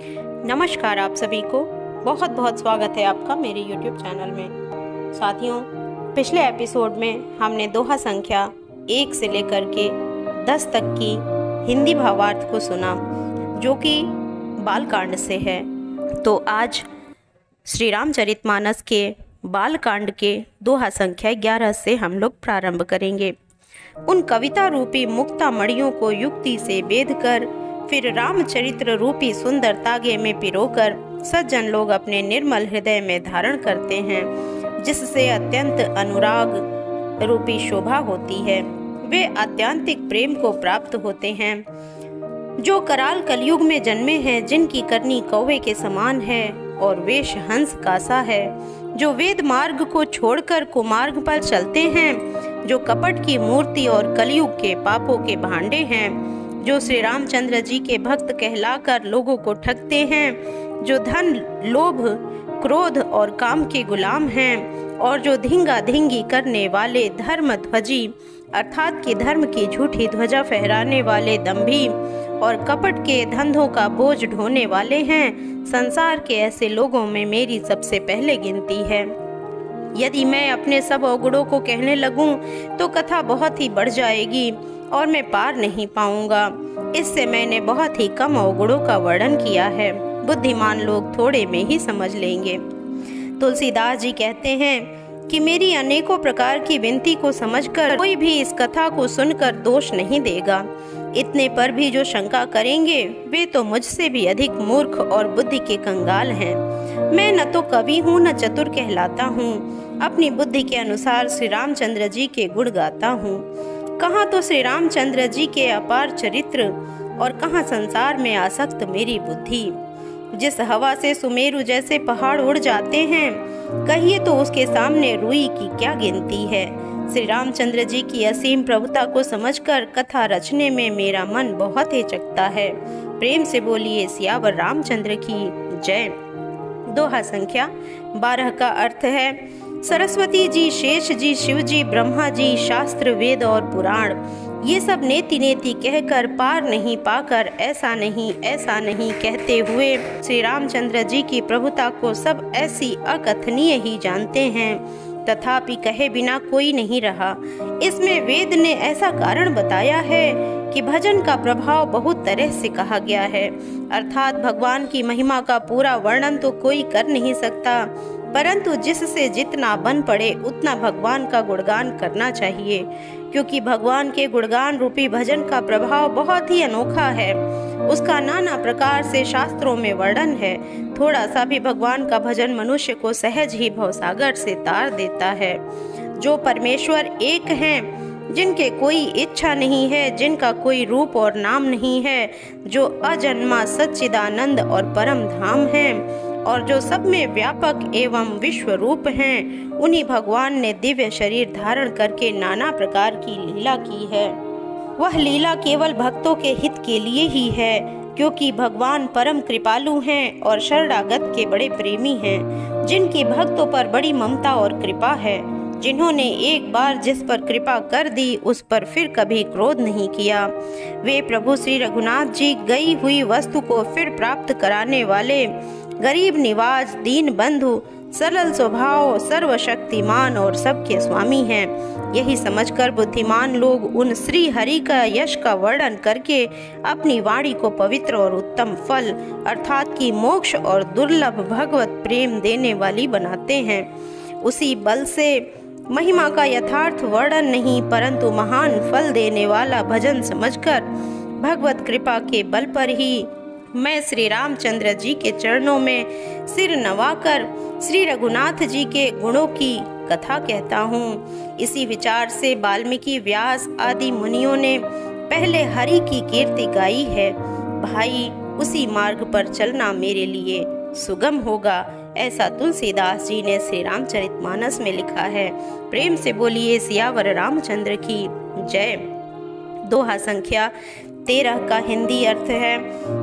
नमस्कार आप सभी को, बहुत बहुत स्वागत है आपका मेरे YouTube चैनल में। साथियों, पिछले एपिसोड में हमने दोहा संख्या 1 से लेकर के 10 तक की हिंदी भावार्थ को सुना, जो कि बालकांड से है। तो आज श्री रामचरितमानस के बालकांड के दोहा संख्या 11 से हम लोग प्रारंभ करेंगे। उन कविता रूपी मुक्ता मणियों को युक्ति से बेध कर फिर रामचरित्र रूपी सुंदर तागे में पिरोकर सज्जन लोग अपने निर्मल हृदय में धारण करते हैं, जिससे अत्यंत अनुराग रूपी शोभा होती है। वे आत्यांतिक प्रेम को प्राप्त होते हैं। जो कराल कलयुग में जन्मे हैं, जिनकी करनी कौवे के समान है और वेश हंस का सा है, जो वेद मार्ग को छोड़कर कुमार्ग पर चलते हैं, जो कपट की मूर्ति और कलयुग के पापों के भांडे हैं, जो श्री रामचंद्र जी के भक्त कहलाकर लोगों को ठगते हैं, जो धन, लोभ, क्रोध और काम के गुलाम हैं, और जो धींगा धींगी करने वाले धर्म ध्वजी अर्थात कि धर्म की झूठी ध्वजा फहराने वाले दंभी और कपट के धंधों का बोझ ढोने वाले हैं, संसार के ऐसे लोगों में मेरी सबसे पहले गिनती है। यदि मैं अपने सब अवगुणों को कहने लगूं तो कथा बहुत ही बढ़ जाएगी और मैं पार नहीं पाऊंगा। इससे मैंने बहुत ही कम अवगुणों का वर्णन किया है, बुद्धिमान लोग थोड़े में ही समझ लेंगे। तुलसीदास जी कहते हैं कि मेरी अनेकों प्रकार की विनती को समझकर कोई भी इस कथा को सुनकर दोष नहीं देगा। इतने पर भी जो शंका करेंगे वे तो मुझसे भी अधिक मूर्ख और बुद्धि के कंगाल हैं। मैं न तो कवि हूँ न चतुर कहलाता हूँ, अपनी बुद्धि के अनुसार श्री रामचंद्र जी के गुण गाता हूँ। कहाँ तो श्री रामचंद्र जी के अपार चरित्र और कहाँ संसार में आसक्त मेरी बुद्धि। जिस हवा से सुमेरु जैसे पहाड़ उड़ जाते हैं, कहिए तो उसके सामने रुई की क्या गिनती है। श्री रामचंद्र जी की असीम प्रभुता को समझकर कथा रचने में मेरा मन बहुत हिचकता है। प्रेम से बोलिए सियावर रामचंद्र की जय। दोहा संख्या 12 का अर्थ है, सरस्वती जी, शेष जी, शिव जी, ब्रह्मा जी, शास्त्र, वेद और पुराण ये सब नेति नेति कहकर पार नहीं पाकर ऐसा नहीं कहते हुए श्री रामचंद्र जी की प्रभुता को सब ऐसी अकथनीय ही जानते हैं, तथापि कहे बिना कोई नहीं रहा। इसमें वेद ने ऐसा कारण बताया है कि भजन का प्रभाव बहुत तरह से कहा गया है, अर्थात भगवान की महिमा का पूरा वर्णन तो कोई कर नहीं सकता, परंतु जिससे जितना बन पड़े उतना भगवान का गुणगान करना चाहिए, क्योंकि भगवान के गुणगान रूपी भजन का प्रभाव बहुत ही अनोखा है। उसका नाना प्रकार से शास्त्रों में वर्णन है। थोड़ा सा भी भगवान का भजन मनुष्य को सहज ही भवसागर से तार देता है। जो परमेश्वर एक हैं, जिनके कोई इच्छा नहीं है, जिनका कोई रूप और नाम नहीं है, जो अजन्मा सच्चिदानंद और परम धाम है, और जो सब में व्यापक एवं विश्व रूप हैं, उन्हीं भगवान ने दिव्य शरीर धारण करके नाना प्रकार की लीला की है। वह लीला केवल भक्तों के हित के लिए ही है, क्योंकि भगवान परम कृपालु हैं और शरणागत के बड़े प्रेमी हैं, जिनकी भक्तों पर बड़ी ममता और कृपा है। जिन्होंने एक बार जिस पर कृपा कर दी उस पर फिर कभी क्रोध नहीं किया। वे प्रभु श्री रघुनाथ जी गई हुई वस्तु को फिर प्राप्त कराने वाले, गरीब निवाज, दीन बंधु, सरल स्वभाव, सर्वशक्तिमान और सबके स्वामी हैं। यही समझकर बुद्धिमान लोग उन श्री हरि का यश का वर्णन करके अपनी वाणी को पवित्र और उत्तम फल अर्थात कि मोक्ष और दुर्लभ भगवत प्रेम देने वाली बनाते हैं। उसी बल से महिमा का यथार्थ वर्णन नहीं, परंतु महान फल देने वाला भजन समझकर भगवत कृपा के बल पर ही मैं श्री रामचंद्र जी के चरणों में सिर नवाकर श्री रघुनाथ जी के गुणों की कथा कहता हूँ। इसी विचार से वाल्मीकि, व्यास आदि मुनियों ने पहले हरि की कीर्ति गाई है। भाई, उसी मार्ग पर चलना मेरे लिए सुगम होगा, ऐसा तुलसीदास जी ने श्री रामचरितमानस में लिखा है। प्रेम से बोलिए सियावर रामचंद्र की जय। दोहा संख्या 13 का हिंदी अर्थ है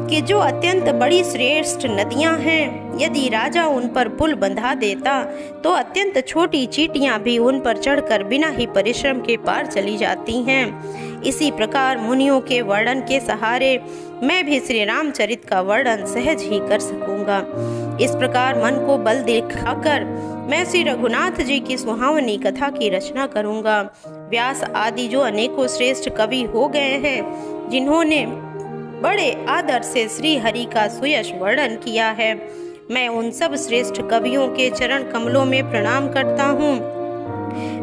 कि जो अत्यंत बड़ी श्रेष्ठ नदियां हैं, यदि राजा उन पर पुल बंधा देता तो अत्यंत छोटी चींटियां भी उन पर चढ़कर बिना ही परिश्रम के पार चली जाती हैं। इसी प्रकार मुनियों के वर्णन के सहारे मैं भी श्री रामचरित का वर्णन सहज ही कर सकूंगा। इस प्रकार मन को बल दिखाकर मैं श्री रघुनाथ जी की सुहावनी कथा की रचना करूंगा। व्यास आदि जो अनेकों श्रेष्ठ कवि हो गए हैं, जिन्होंने बड़े आदर से श्री हरि का सुयश वर्णन किया है, मैं उन सब श्रेष्ठ कवियों के चरण कमलों में प्रणाम करता हूँ।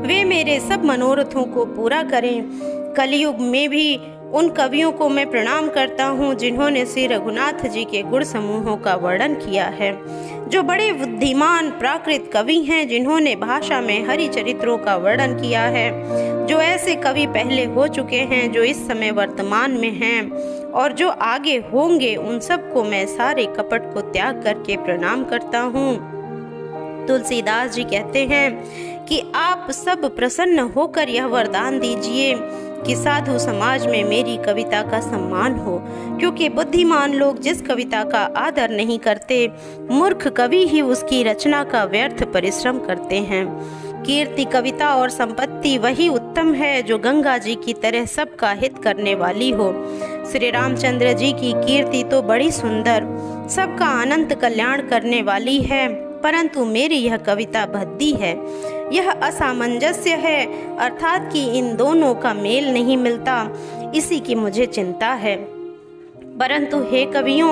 वे मेरे सब मनोरथों को पूरा करें। कलयुग में भी उन कवियों को मैं प्रणाम करता हूँ जिन्होंने श्री रघुनाथ जी के गुण समूहों का वर्णन किया है, जो बड़े बुद्धिमान प्राकृत कवि हैं, जिन्होंने भाषा में हरि चरित्रों का वर्णन किया है। जो ऐसे कवि पहले हो चुके हैं, जो इस समय वर्तमान में हैं और जो आगे होंगे, उन सबको मैं सारे कपट को त्याग करके प्रणाम करता हूँ। तुलसीदास जी कहते हैं कि आप सब प्रसन्न होकर यह वरदान दीजिए कि साधु समाज में मेरी कविता का सम्मान हो, क्योंकि बुद्धिमान लोग जिस कविता का आदर नहीं करते, मूर्ख कवि ही उसकी रचना का व्यर्थ परिश्रम करते हैं। कीर्ति, कविता और संपत्ति वही उत्तम है जो गंगा जी की तरह सबका हित करने वाली हो। श्री रामचंद्र जी की कीर्ति तो बड़ी सुंदर, सबका अनंत कल्याण करने वाली है, परंतु मेरी यह कविता भद्दी है, यह असामंजस्य है, अर्थात कि इन दोनों का मेल नहीं मिलता, इसी की मुझे चिंता है। परंतु हे कवियों,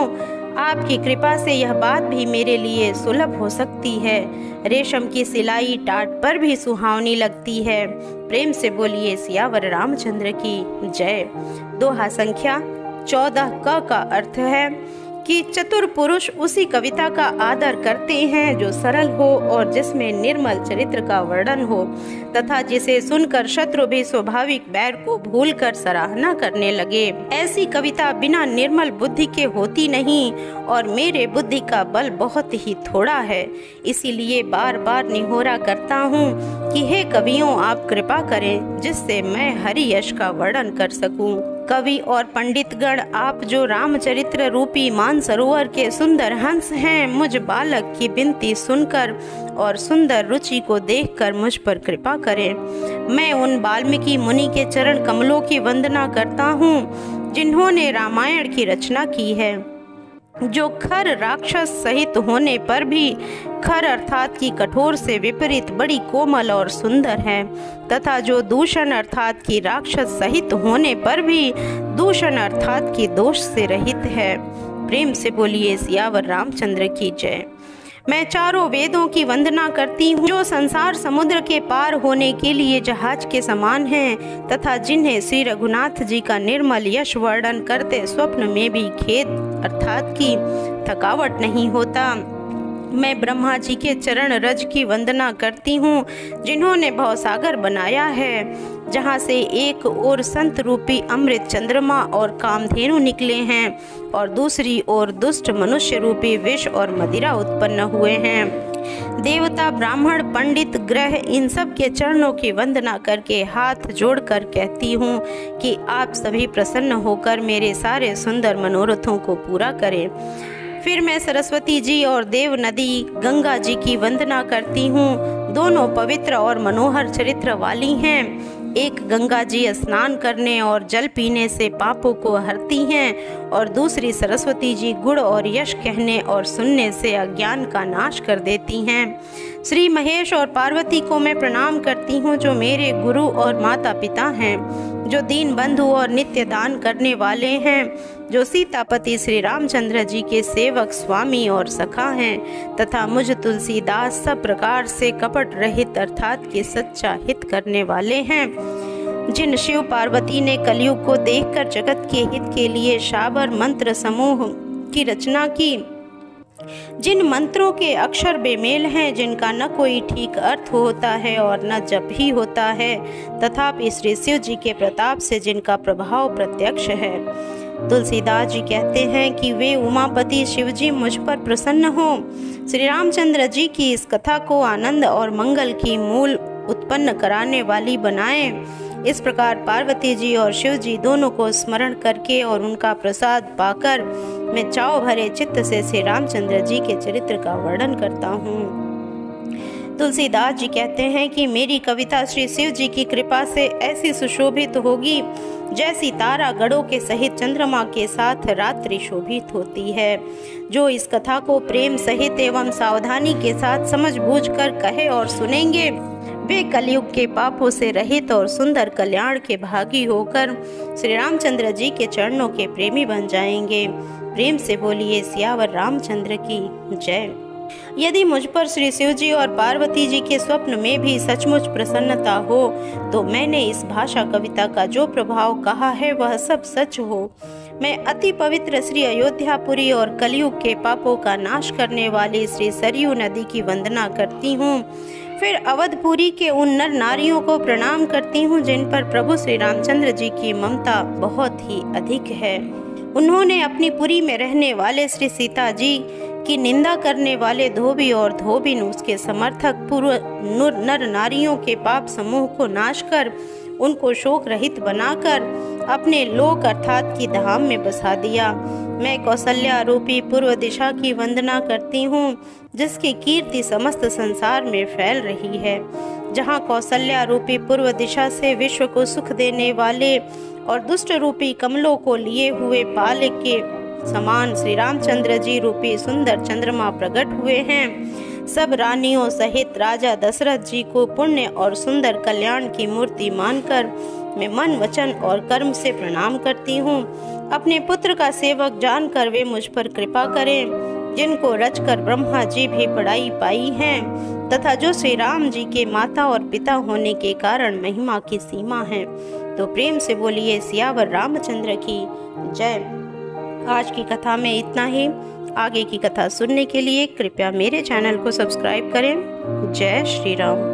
आपकी कृपा से यह बात भी मेरे लिए सुलभ हो सकती है। रेशम की सिलाई टाट पर भी सुहावनी लगती है। प्रेम से बोलिए सियावर रामचंद्र की जय। दोहा संख्या 14 का अर्थ है कि चतुर पुरुष उसी कविता का आदर करते हैं जो सरल हो और जिसमें निर्मल चरित्र का वर्णन हो, तथा जिसे सुनकर शत्रु भी स्वाभाविक बैर को भूलकर सराहना करने लगे। ऐसी कविता बिना निर्मल बुद्धि के होती नहीं, और मेरे बुद्धि का बल बहुत ही थोड़ा है। इसीलिए बार बार निहोरा करता हूँ कि हे कवियों, आप कृपा करें जिससे मैं हरि यश का वर्णन कर सकूं। कवि और पंडित गण, आप जो रामचरित्र रूपी मानसरोवर के सुंदर हंस हैं, मुझ बालक की विनती सुनकर और सुंदर रुचि को देखकर मुझ पर कृपा करें। मैं उन वाल्मीकि मुनि के चरण कमलों की वंदना करता हूँ जिन्होंने रामायण की रचना की है, जो खर राक्षस सहित होने पर भी खर अर्थात की कठोर से विपरीत बड़ी कोमल और सुंदर है, तथा जो दूषण अर्थात की राक्षस सहित होने पर भी दूषण अर्थात की दोष से रहित है। प्रेम से बोलिए सियावर रामचंद्र की जय। मैं चारों वेदों की वंदना करती हूँ जो संसार समुद्र के पार होने के लिए जहाज के समान हैं, तथा जिन्हें श्री रघुनाथ जी का निर्मल यश वर्णन करते स्वप्न में भी खेद अर्थात की थकावट नहीं होता। मैं ब्रह्मा जी के चरण रज की वंदना करती हूँ जिन्होंने भवसागर बनाया है, जहाँ से एक ओर संत रूपी अमृत चंद्रमा और कामधेनु निकले हैं और दूसरी ओर दुष्ट मनुष्य रूपी विष और मदिरा उत्पन्न हुए हैं। देवता, ब्राह्मण, पंडित, ग्रह, इन सब के चरणों की वंदना करके हाथ जोड़कर कहती हूँ कि आप सभी प्रसन्न होकर मेरे सारे सुंदर मनोरथों को पूरा करें। फिर मैं सरस्वती जी और देव नदी गंगा जी की वंदना करती हूँ। दोनों पवित्र और मनोहर चरित्र वाली हैं। एक गंगा जी स्नान करने और जल पीने से पापों को हरती हैं, और दूसरी सरस्वती जी गुण और यश कहने और सुनने से अज्ञान का नाश कर देती हैं। श्री महेश और पार्वती को मैं प्रणाम करती हूँ जो मेरे गुरु और माता पिता हैं, जो दीन बंधु और नित्य दान करने वाले हैं, जो सीतापति श्री रामचंद्र जी के सेवक, स्वामी और सखा हैं, तथा मुझ तुलसीदास सब प्रकार से कपट रहित अर्थात के सच्चा हित करने वाले हैं। जिन शिव पार्वती ने कलयुग को देखकर जगत के हित के लिए शाबर मंत्र समूह की रचना की, जिन मंत्रों के अक्षर बेमेल हैं, जिनका न कोई ठीक अर्थ होता है और न जप ही होता है, तथापि श्री शिव जी के प्रताप से जिनका प्रभाव प्रत्यक्ष है। तुलसीदास जी कहते हैं कि वे उमापति शिव जी मुझ पर प्रसन्न हो, श्री रामचंद्र जी की इस कथा को आनंद और मंगल की मूल उत्पन्न कराने वाली बनाएं। इस प्रकार पार्वती जी और शिव जी दोनों को स्मरण करके और उनका प्रसाद पाकर मैं चाव भरे चित्त से श्री रामचंद्र जी के चरित्र का वर्णन करता हूँ। तुलसीदास जी कहते हैं कि मेरी कविता श्री शिव जी की कृपा से ऐसी सुशोभित होगी जैसी तारा गणों के सहित चंद्रमा के साथ रात्रि शोभित होती है। जो इस कथा को प्रेम सहित एवं सावधानी के साथ समझ बूझ कर कहे और सुनेंगे वे कलयुग के पापों से रहित और सुंदर कल्याण के भागी होकर श्री रामचंद्र जी के चरणों के प्रेमी बन जाएंगे। प्रेम से बोलिए सियावर रामचंद्र की जय। यदि मुझ पर श्री शिव जी और पार्वती जी के स्वप्न में भी सचमुच प्रसन्नता हो तो मैंने इस भाषा कविता का जो प्रभाव कहा है वह सब सच हो। मैं अति पवित्र श्री अयोध्यापुरी और कलयुग के पापों का नाश करने वाली श्री सरयू नदी की वंदना करती हूँ। फिर अवधपुरी के उन नर नारियों को प्रणाम करती हूँ जिन पर प्रभु श्री रामचंद्र जी की ममता बहुत ही अधिक है। उन्होंने अपनी पुरी में रहने वाले श्री सीता जी की निंदा करने वाले धोबी और धोबिन उसके समर्थक पूर्व नर नारियों के पाप समूह को नाश कर उनको शोक रहित बनाकर अपने लोक अर्थात की धाम में बसा दिया। मैं कौशल्या रूपी पूर्व दिशा की वंदना करती हूँ जिसकी कीर्ति समस्त संसार में फैल रही है। जहाँ कौशल्या रूपी पूर्व दिशा से विश्व को सुख देने वाले और दुष्ट रूपी कमलों को लिए हुए पाल के समान श्री रामचंद्र जी रूपी सुंदर चंद्रमा प्रकट हुए हैं। सब रानियों सहित राजा दशरथ जी को पुण्य और सुंदर कल्याण की मूर्ति मानकर मैं मन वचन और कर्म से प्रणाम करती हूँ। अपने पुत्र का सेवक जानकर वे मुझ पर कृपा करें जिनको रचकर ब्रह्मा जी भी पढ़ाई पाई हैं तथा जो श्री राम जी के माता और पिता होने के कारण महिमा की सीमा है। तो प्रेम से बोलिए सियावर रामचंद्र की जय। आज की कथा में इतना ही। आगे की कथा सुनने के लिए कृपया मेरे चैनल को सब्सक्राइब करें। जय श्री राम।